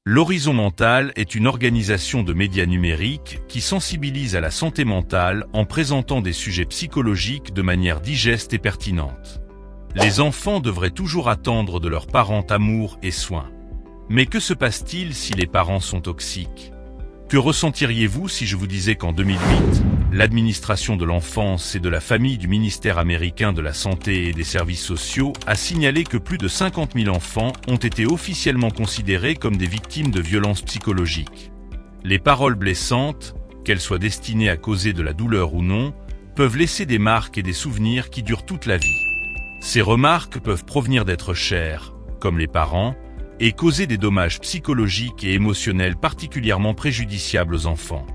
L'Horizon Mental est une organisation de médias numériques qui sensibilise à la santé mentale en présentant des sujets psychologiques de manière digeste et pertinente. Les enfants devraient toujours attendre de leurs parents amour et soins. Mais que se passe-t-il si les parents sont toxiques? Que ressentiriez-vous si je vous disais qu'en 2008, l'administration de l'enfance et de la famille du ministère américain de la Santé et des Services sociaux a signalé que plus de 50 000 enfants ont été officiellement considérés comme des victimes de violences psychologiques. Les paroles blessantes, qu'elles soient destinées à causer de la douleur ou non, peuvent laisser des marques et des souvenirs qui durent toute la vie. Ces remarques peuvent provenir d'êtres chers, comme les parents, et causer des dommages psychologiques et émotionnels particulièrement préjudiciables aux enfants.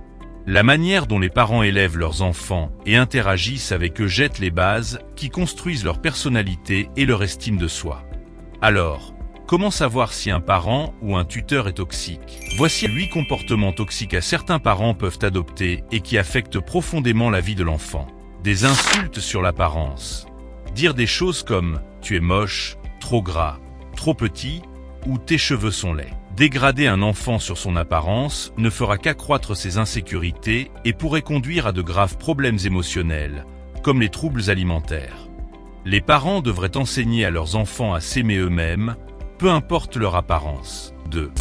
La manière dont les parents élèvent leurs enfants et interagissent avec eux jette les bases qui construisent leur personnalité et leur estime de soi. Alors, comment savoir si un parent ou un tuteur est toxique? Voici 8 comportements toxiques à certains parents peuvent adopter et qui affectent profondément la vie de l'enfant. Des insultes sur l'apparence. Dire des choses comme « tu es moche »,« trop gras »,« trop petit » ou « tes cheveux sont laids ». Dégrader un enfant sur son apparence ne fera qu'accroître ses insécurités et pourrait conduire à de graves problèmes émotionnels, comme les troubles alimentaires. Les parents devraient enseigner à leurs enfants à s'aimer eux-mêmes, peu importe leur apparence. 2.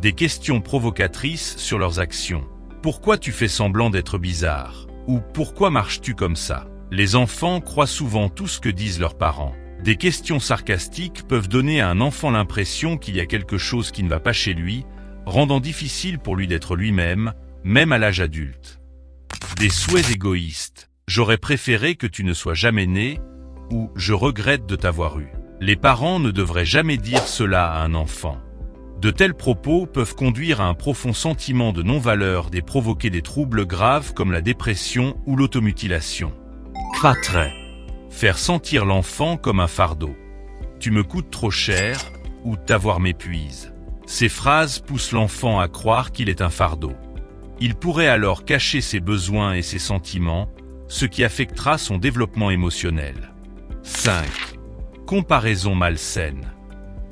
Des questions provocatrices sur leurs actions. Pourquoi tu fais semblant d'être bizarre? Ou pourquoi marches-tu comme ça? Les enfants croient souvent tout ce que disent leurs parents. Des questions sarcastiques peuvent donner à un enfant l'impression qu'il y a quelque chose qui ne va pas chez lui, rendant difficile pour lui d'être lui-même, même à l'âge adulte. Des souhaits égoïstes. J'aurais préféré que tu ne sois jamais né, ou je regrette de t'avoir eu. Les parents ne devraient jamais dire cela à un enfant. De tels propos peuvent conduire à un profond sentiment de non-valeur et provoquer des troubles graves comme la dépression ou l'automutilation. 4. Faire sentir l'enfant comme un fardeau. Tu me coûtes trop cher, ou t'avoir m'épuise. Ces phrases poussent l'enfant à croire qu'il est un fardeau. Il pourrait alors cacher ses besoins et ses sentiments, ce qui affectera son développement émotionnel. 5. Comparaison malsaine.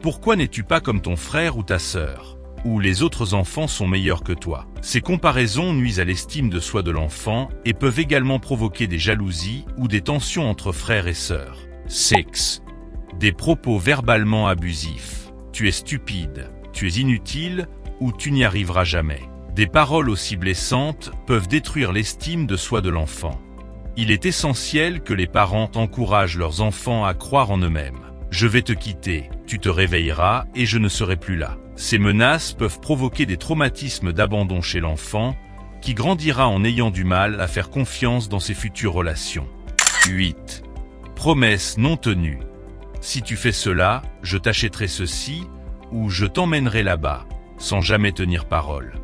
Pourquoi n'es-tu pas comme ton frère ou ta sœur? Ou les autres enfants sont meilleurs que toi. Ces comparaisons nuisent à l'estime de soi de l'enfant et peuvent également provoquer des jalousies ou des tensions entre frères et sœurs. 6. Des propos verbalement abusifs. Tu es stupide, tu es inutile ou tu n'y arriveras jamais. Des paroles aussi blessantes peuvent détruire l'estime de soi de l'enfant. Il est essentiel que les parents encouragent leurs enfants à croire en eux-mêmes. Je vais te quitter, tu te réveilleras et je ne serai plus là. Ces menaces peuvent provoquer des traumatismes d'abandon chez l'enfant, qui grandira en ayant du mal à faire confiance dans ses futures relations. 8. Promesses non tenues. Si tu fais cela, je t'achèterai ceci, ou je t'emmènerai là-bas, sans jamais tenir parole.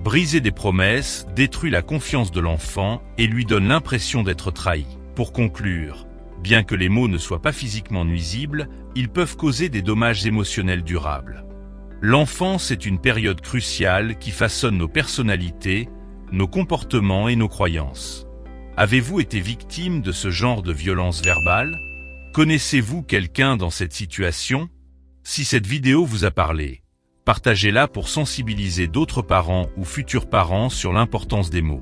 Briser des promesses détruit la confiance de l'enfant et lui donne l'impression d'être trahi. Pour conclure, bien que les mots ne soient pas physiquement nuisibles, ils peuvent causer des dommages émotionnels durables. L'enfance est une période cruciale qui façonne nos personnalités, nos comportements et nos croyances. Avez-vous été victime de ce genre de violence verbale? Connaissez-vous quelqu'un dans cette situation? Si cette vidéo vous a parlé, partagez-la pour sensibiliser d'autres parents ou futurs parents sur l'importance des mots.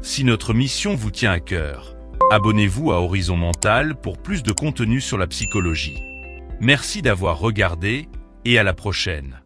Si notre mission vous tient à cœur, abonnez-vous à Horizon Mental pour plus de contenu sur la psychologie. Merci d'avoir regardé et à la prochaine.